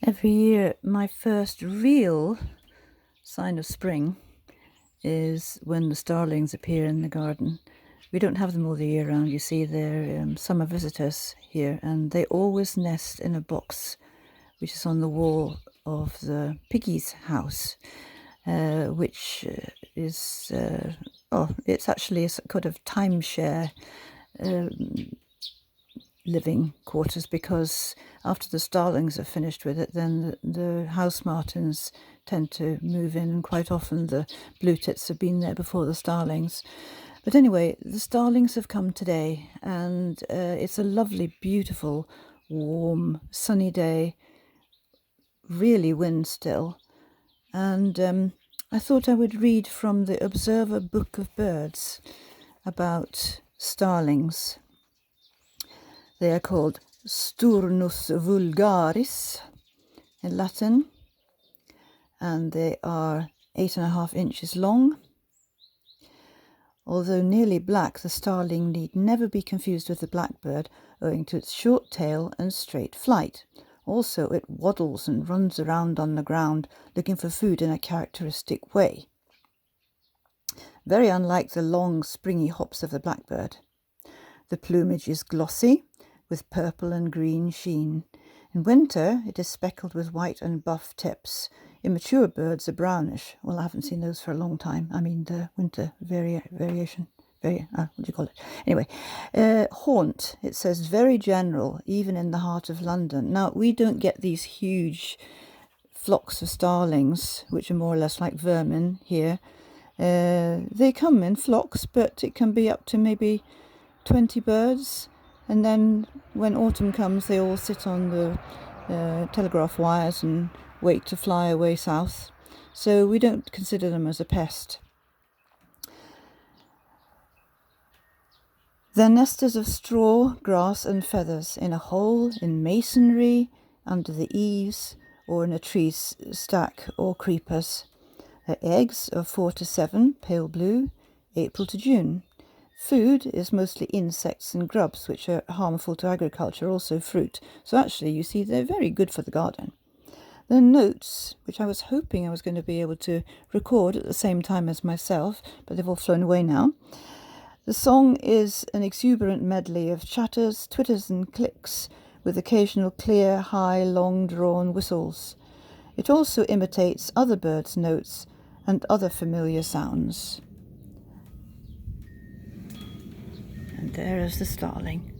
Every year, my first real sign of spring is when the starlings appear in the garden. We don't have them all the year round. You see, they're summer visitors here, and they always nest in a box which is on the wall of the piggy's house, which is, it's actually a kind of timeshare living quarters, because after the starlings are finished with it, then the house martins tend to move in, and quite often the blue tits have been there before the starlings. But anyway, the starlings have come today, and it's a lovely, beautiful, warm, sunny day, really wind still. And I thought I would read from the Observer Book of Birds about starlings. They are called Sturnus vulgaris in Latin, and they are 8.5 inches long. Although nearly black, the starling need never be confused with the blackbird, owing to its short tail and straight flight. Also, it waddles and runs around on the ground, looking for food in a characteristic way, very unlike the long, springy hops of the blackbird. The plumage is glossy, with purple and green sheen. In winter, it is speckled with white and buff tips. Immature birds are brownish. Well, I haven't seen those for a long time. I mean, the winter variation. What do you call it? Anyway, haunt, it says very general, even in the heart of London. Now, we don't get these huge flocks of starlings, which are more or less like vermin here. They come in flocks, but it can be up to maybe 20 birds. And then when autumn comes, they all sit on the telegraph wires and wait to fly away south. So we don't consider them as a pest. Their nest is of straw, grass and feathers in a hole in masonry, under the eaves, or in a tree stack or creepers. Their eggs are 4 to 7, pale blue, April to June. Food is mostly insects and grubs, which are harmful to agriculture, also fruit. So actually, you see, they're very good for the garden. The notes, which I was hoping I was going to be able to record at the same time as myself, but they've all flown away now. The song is an exuberant medley of chatters, twitters and clicks, with occasional clear, high, long-drawn whistles. It also imitates other birds' notes and other familiar sounds. And there is the starling.